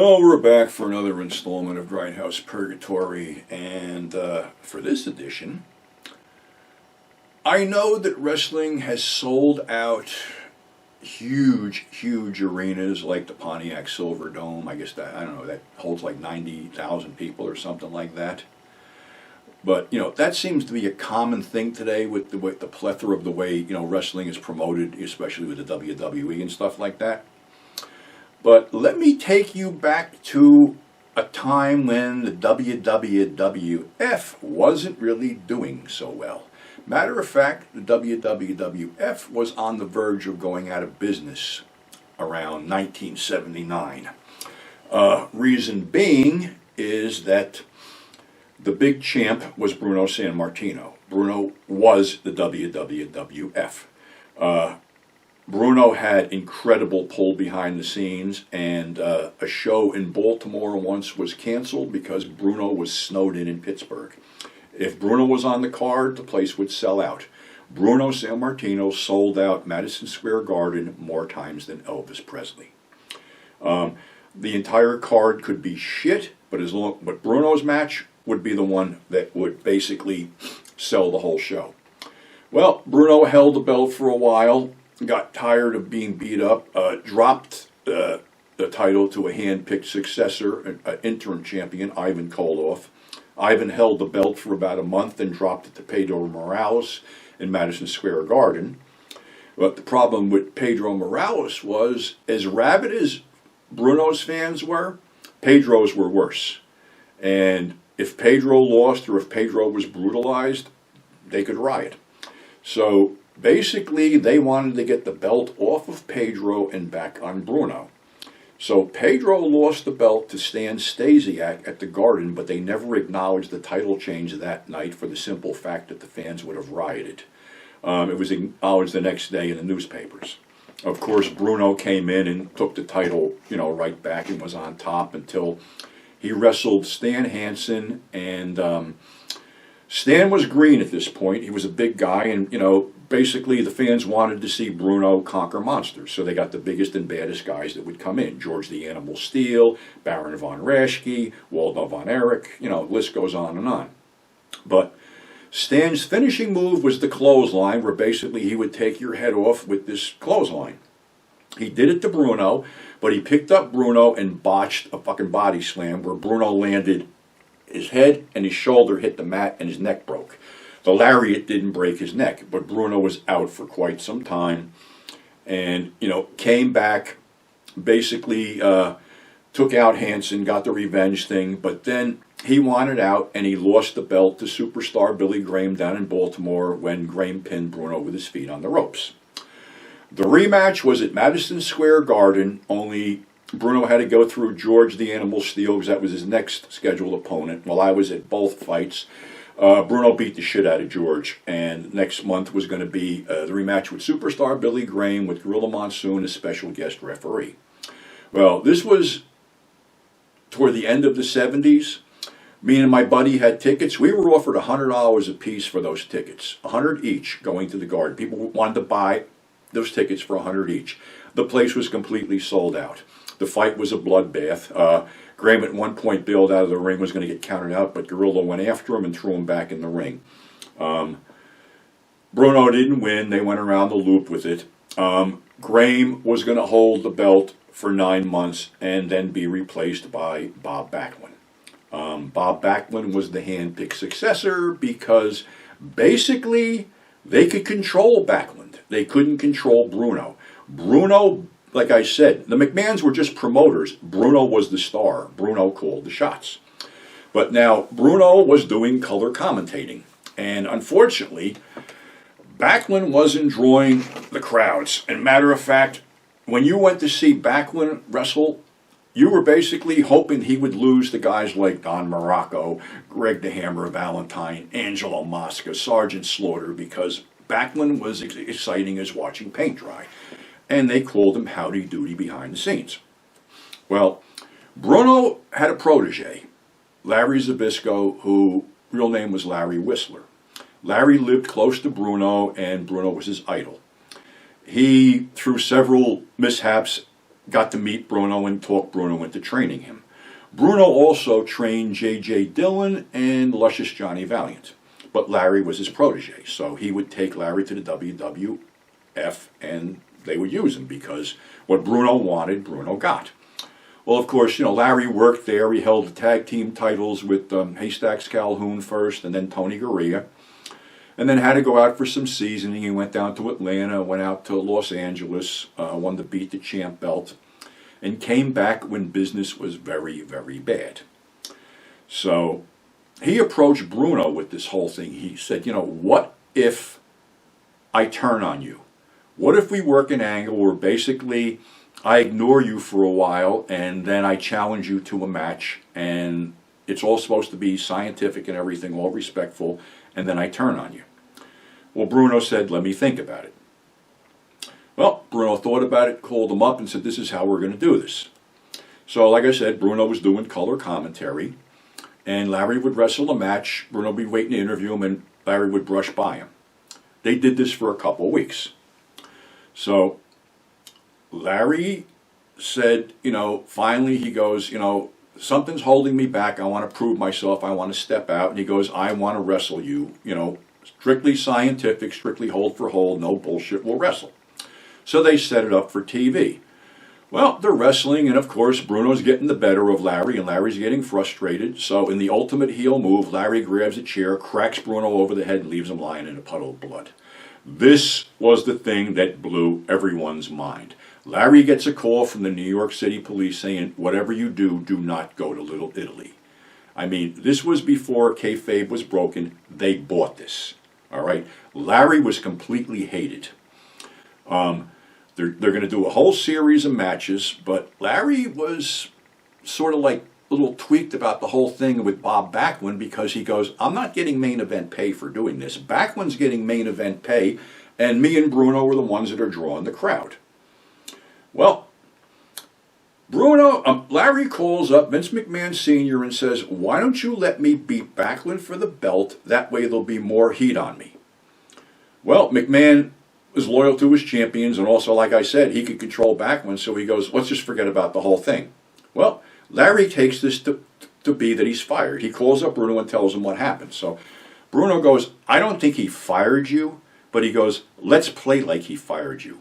Well, we're back for another installment of Grindhouse Purgatory, and for this edition, I know that wrestling has sold out huge arenas like the Pontiac Silverdome. I guess that, I don't know, that holds like 90,000 people or something like that. But, you know, that seems to be a common thing today with the plethora of the way, you know, wrestling is promoted, especially with the WWE and stuff like that. But let me take you back to a time when the WWF wasn't really doing so well. Matter of fact, the WWF was on the verge of going out of business around 1979. Reason being is that the big champ was Bruno Sammartino. Bruno was the WWF. Bruno had incredible pull behind the scenes, and a show in Baltimore once was canceled because Bruno was snowed in Pittsburgh. If Bruno was on the card, the place would sell out. Bruno Sammartino sold out Madison Square Garden more times than Elvis Presley. The entire card could be shit, but Bruno's match would be the one that would basically sell the whole show. Well, Bruno held the belt for a while, got tired of being beat up, dropped the title to a hand-picked successor, an interim champion, Ivan Koloff. Ivan held the belt for about a month and dropped it to Pedro Morales in Madison Square Garden. But the problem with Pedro Morales was, as rabid as Bruno's fans were, Pedro's were worse. And if Pedro lost or if Pedro was brutalized, they could riot. So basically, they wanted to get the belt off of Pedro and back on Bruno. So Pedro lost the belt to Stan Stasiak at the Garden, but they never acknowledged the title change that night for the simple fact that the fans would have rioted. It was acknowledged the next day in the newspapers. Of course, Bruno came in and took the title, you know, right back and was on top until he wrestled Stan Hansen, and Stan was green at this point. He was a big guy, and, you know, basically the fans wanted to see Bruno conquer monsters, so they got the biggest and baddest guys that would come in. George the Animal Steele, Baron von Raschke, Waldo von Erich, you know, the list goes on and on. But Stan's finishing move was the clothesline, where basically he would take your head off with this clothesline. He did it to Bruno, but he picked up Bruno and botched a fucking body slam where Bruno landed. His head and his shoulder hit the mat and his neck broke. The lariat didn't break his neck, but Bruno was out for quite some time, and, you know, came back, basically took out Hansen, got the revenge thing, but then he wanted out and he lost the belt to superstar Billy Graham down in Baltimore when Graham pinned Bruno with his feet on the ropes. The rematch was at Madison Square Garden, only Bruno had to go through George the Animal Steele because that was his next scheduled opponent. While I was at both fights, Bruno beat the shit out of George, and next month was going to be the rematch with superstar Billy Graham with Gorilla Monsoon as special guest referee. Well, this was toward the end of the 70s. Me and my buddy had tickets. We were offered $100 a piece for those tickets, $100 each going to the Garden. People wanted to buy those tickets for $100 each. The place was completely sold out. The fight was a bloodbath. Graham at one point bailed out of the ring, was going to get counted out, but Gorilla went after him and threw him back in the ring. Bruno didn't win. They went around the loop with it. Graham was going to hold the belt for 9 months and then be replaced by Bob Backlund. Bob Backlund was the hand-picked successor because basically they could control Backlund. They couldn't control Bruno. Bruno, like I said, the McMahons were just promoters. Bruno was the star. Bruno called the shots. But now Bruno was doing color commentating. And unfortunately, Backlund wasn't drawing the crowds. And matter of fact, when you went to see Backlund wrestle, you were basically hoping he would lose to guys like Don Morocco, Greg the Hammer Valentine, Angelo Mosca, Sergeant Slaughter, because Backlund was as exciting as watching paint dry. And they called him Howdy Doody behind the scenes. Well, Bruno had a protege, Larry Zbyszko, who real name was Larry Whistler. Larry lived close to Bruno, and Bruno was his idol. He, through several mishaps, got to meet Bruno and talk Bruno into training him. Bruno also trained J.J. Dillon and Luscious Johnny Valiant. But Larry was his protege, so he would take Larry to the WWF and they would use him because what Bruno wanted, Bruno got. Well, of course, Larry worked there. He held the tag team titles with Haystacks Calhoun first and then Tony Gurria. And then had to go out for some seasoning. He went down to Atlanta, went out to Los Angeles, won the Beat the Champ belt, and came back when business was very, very bad. So he approached Bruno with this whole thing. He said, what if I turn on you? What if we work an angle where basically I ignore you for a while and then I challenge you to a match and it's all supposed to be scientific and everything, all respectful, and then I turn on you? Well, Bruno said, let me think about it. Well, Bruno thought about it, called him up and said, this is how we're going to do this. So like I said, Bruno was doing color commentary and Larry would wrestle a match. Bruno would be waiting to interview him and Larry would brush by him. They did this for a couple of weeks. So Larry said, finally he goes, something's holding me back. I want to prove myself. I want to step out. And he goes, I want to wrestle you, strictly scientific, strictly hold for hold, no bullshit, we'll wrestle. So they set it up for TV. Well, they're wrestling, and of course, Bruno's getting the better of Larry, and Larry's getting frustrated. So in the ultimate heel move, Larry grabs a chair, cracks Bruno over the head, and leaves him lying in a puddle of blood. This was the thing that blew everyone's mind. Larry gets a call from the New York City police saying, whatever you do, do not go to Little Italy. I mean, this was before kayfabe was broken. They bought this. All right? Larry was completely hated. They're going to do a whole series of matches, but Larry was sort of like a little tweaked about the whole thing with Bob Backlund because he goes, I'm not getting main event pay for doing this. Backlund's getting main event pay, and me and Bruno are the ones that are drawing the crowd. Well, Larry calls up Vince McMahon Sr. and says, why don't you let me beat Backlund for the belt? That way there'll be more heat on me. Well, McMahon was loyal to his champions, and also, like I said, he could control Backlund, so he goes, let's just forget about the whole thing. Well, Larry takes this to be that he's fired. He calls up Bruno and tells him what happened. So Bruno goes, I don't think he fired you, but he goes, let's play like he fired you.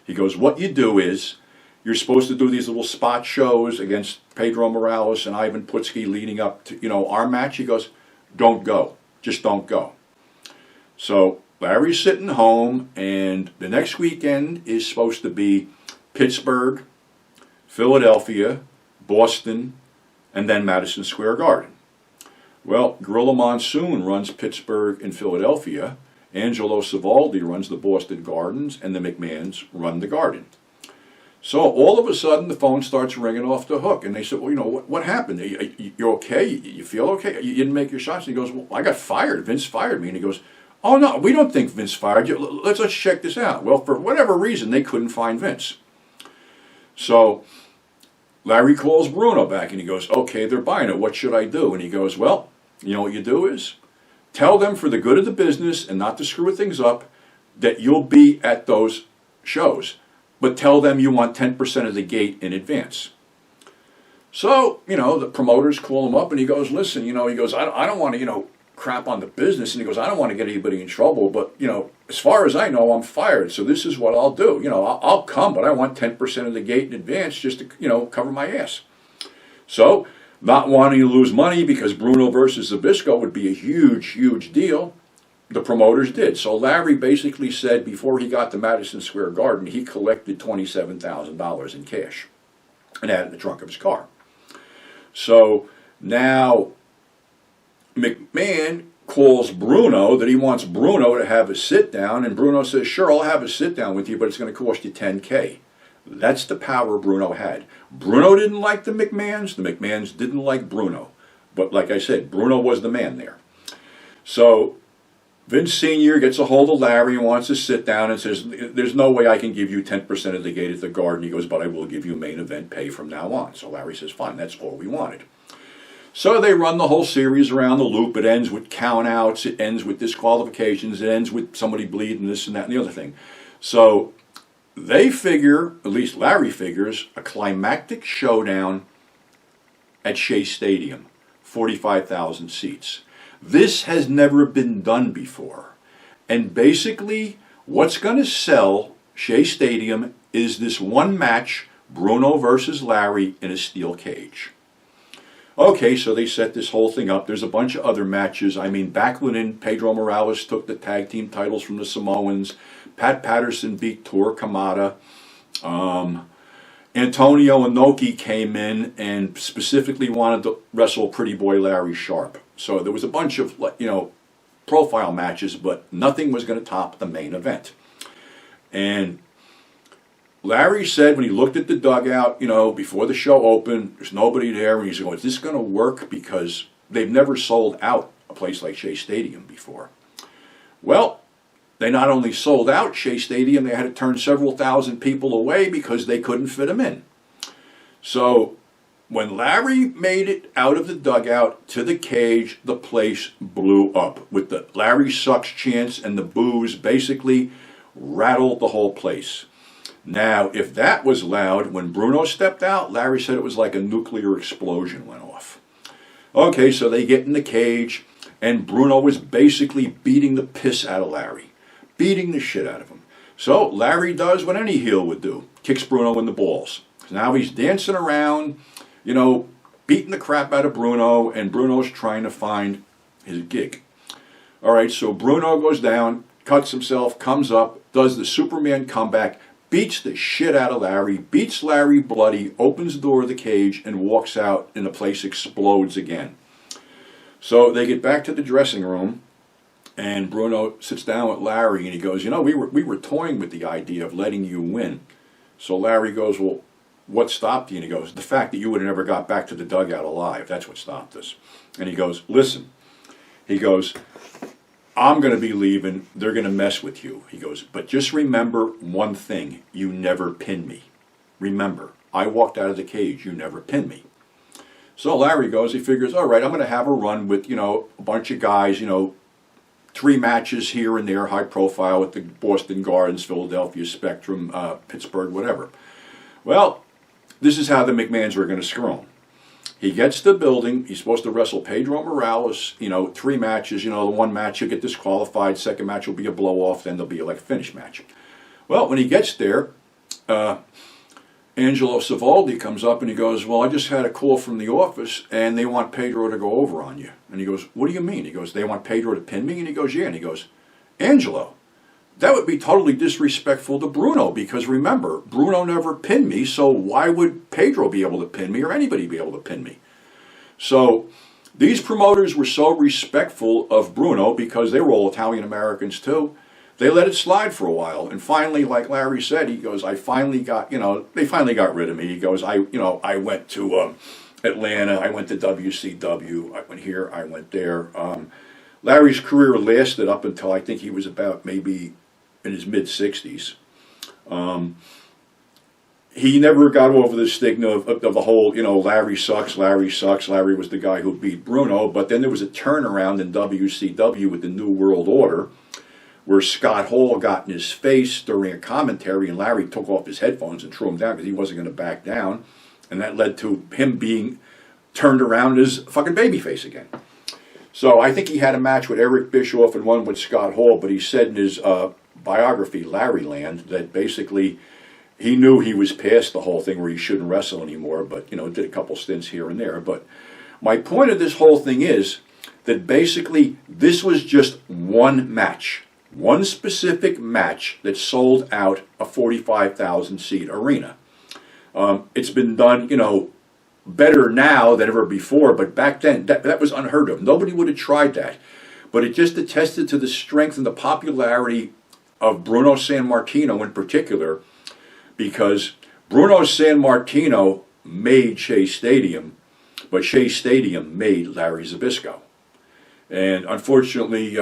He goes, what you do is, you're supposed to do these little spot shows against Pedro Morales and Ivan Putski leading up to, our match. He goes, don't go. Just don't go. So Larry's sitting home, and the next weekend is supposed to be Pittsburgh, Philadelphia, Boston, and then Madison Square Garden. Well, Gorilla Monsoon runs Pittsburgh and Philadelphia. Angelo Savaldi runs the Boston Gardens, and the McMahons run the Garden. So all of a sudden, the phone starts ringing off the hook, and they said, well, what happened? You okay? You feel okay? You didn't make your shots? And he goes, well, I got fired. Vince fired me. And he goes, oh, no, we don't think Vince fired you. Let's check this out. Well, for whatever reason, they couldn't find Vince. So Larry calls Bruno back, and he goes, okay, they're buying it. What should I do? And he goes, well, you know what you do is tell them for the good of the business and not to screw things up that you'll be at those shows. But tell them you want 10% of the gate in advance. So, the promoters call him up, and he goes, listen, he goes, I don't want to, crap on the business. And he goes, I don't want to get anybody in trouble, but, as far as I know, I'm fired. So this is what I'll do. I'll come, but I want 10% of the gate in advance just to, cover my ass. So, not wanting to lose money because Bruno versus Zbyszko would be a huge, huge deal, the promoters did. So Larry basically said before he got to Madison Square Garden, he collected $27,000 in cash and had it in the trunk of his car. So now McMahon calls Bruno that he wants Bruno to have a sit down, and Bruno says, sure, I'll have a sit down with you, but it's going to cost you $10K. That's the power Bruno had. Bruno didn't like the McMahons didn't like Bruno. But like I said, Bruno was the man there. So Vince Sr. gets a hold of Larry and wants to sit down and says, there's no way I can give you 10% of the gate at the Garden. He goes, but I will give you main event pay from now on. So Larry says, fine, that's all we wanted. So they run the whole series around the loop. It ends with count-outs. It ends with disqualifications. It ends with somebody bleeding, this and that and the other thing. So they figure, at least Larry figures, a climactic showdown at Shea Stadium, 45,000 seats. This has never been done before. And basically, what's going to sell Shea Stadium is this one match, Bruno versus Larry in a steel cage. Okay, so they set this whole thing up. There's a bunch of other matches. I mean, Backlund and Pedro Morales took the tag team titles from the Samoans. Pat Patterson beat Tor Kamada. Antonio Inoki came in and specifically wanted to wrestle Pretty Boy Larry Sharp. So there was a bunch of, profile matches, but nothing was going to top the main event. And Larry said when he looked at the dugout, before the show opened, there's nobody there, and he's going, is this going to work? Because they've never sold out a place like Shea Stadium before. Well, they not only sold out Shea Stadium, they had to turn several thousand people away because they couldn't fit them in. So when Larry made it out of the dugout to the cage, the place blew up with the Larry Sucks chants, and the boos basically rattled the whole place. Now, if that was loud, when Bruno stepped out, Larry said it was like a nuclear explosion went off. Okay, so they get in the cage, and Bruno was basically beating the piss out of Larry, beating the shit out of him. So Larry does what any heel would do, kicks Bruno in the balls. Now he's dancing around, beating the crap out of Bruno, and Bruno's trying to find his gig. All right, so Bruno goes down, cuts himself, comes up, does the Superman comeback, beats the shit out of Larry, beats Larry bloody, opens the door of the cage, and walks out, and the place explodes again. So they get back to the dressing room, and Bruno sits down with Larry, and he goes, we were toying with the idea of letting you win. So Larry goes, well, what stopped you? And he goes, the fact that you would have never got back to the dugout alive. That's what stopped us. And he goes, listen. He goes, I'm going to be leaving. They're going to mess with you. He goes, but just remember one thing. You never pin me. Remember, I walked out of the cage. You never pinned me. So Larry goes, he figures, all right, I'm going to have a run with, a bunch of guys, 3 matches here and there, high profile at the Boston Gardens, Philadelphia Spectrum, Pittsburgh, whatever. Well, this is how the McMahons were going to screw him. He gets to the building. He's supposed to wrestle Pedro Morales, 3 matches. The one match he'll get disqualified. Second match will be a blow-off. Then there'll be like a finish match. Well, when he gets there, Angelo Savoldi comes up and he goes, well, I just had a call from the office and they want Pedro to go over on you. And he goes, what do you mean? He goes, they want Pedro to pin me? And he goes, yeah. And he goes, Angelo, that would be totally disrespectful to Bruno because remember, Bruno never pinned me, so why would Pedro be able to pin me or anybody be able to pin me? So these promoters were so respectful of Bruno because they were all Italian Americans too. They let it slide for a while, and finally, like Larry said, he goes, I finally got, they finally got rid of me. He goes, I went to Atlanta, I went to WCW, I went here, I went there. Larry's career lasted up until I think he was about maybe in his mid-60s. He never got over the stigma of the whole, Larry sucks, Larry sucks. Larry was the guy who beat Bruno, but then there was a turnaround in WCW with the New World Order, where Scott Hall got in his face during a commentary, and Larry took off his headphones and threw him down because he wasn't going to back down, and that led to him being turned around as fucking babyface again. So I think he had a match with Eric Bischoff and one with Scott Hall, but he said in his biography, Larryland, that basically he knew he was past the whole thing where he shouldn't wrestle anymore, but, did a couple stints here and there. But my point of this whole thing is that basically this was just one match, one specific match that sold out a 45,000-seat arena. It's been done, better now than ever before, but back then that was unheard of. Nobody would have tried that. But it just attested to the strength and the popularity of Bruno Sammartino in particular, because Bruno Sammartino made Shea Stadium, but Shea Stadium made Larry Zbyszko. And unfortunately,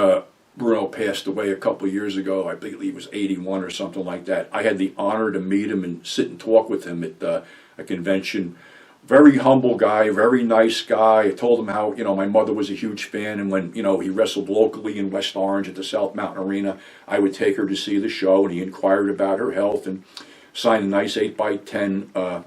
Bruno passed away a couple of years ago. I believe he was 81 or something like that. I had the honor to meet him and sit and talk with him at a convention Very humble guy, very nice guy. I told him how, my mother was a huge fan, and when, he wrestled locally in West Orange at the South Mountain Arena, I would take her to see the show, and he inquired about her health and signed a nice 8x10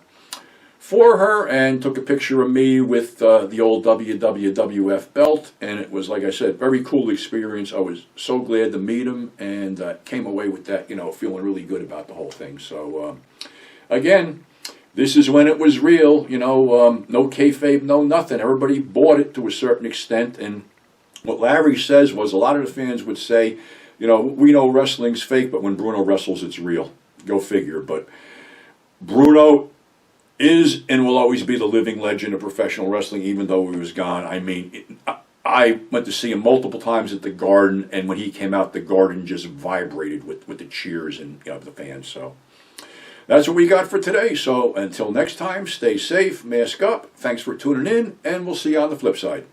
for her, and took a picture of me with the old WWF belt, and it was, like I said, very cool experience. I was so glad to meet him, and came away with that, feeling really good about the whole thing. So, again, this is when it was real, no kayfabe, no nothing. Everybody bought it to a certain extent, and what Larry says was a lot of the fans would say, we know wrestling's fake, but when Bruno wrestles, it's real. Go figure. But Bruno is and will always be the living legend of professional wrestling, even though he was gone. I mean, I went to see him multiple times at the Garden, and when he came out, the Garden just vibrated with the cheers and the fans. So that's what we got for today. So until next time, stay safe, mask up. Thanks for tuning in, and we'll see you on the flip side.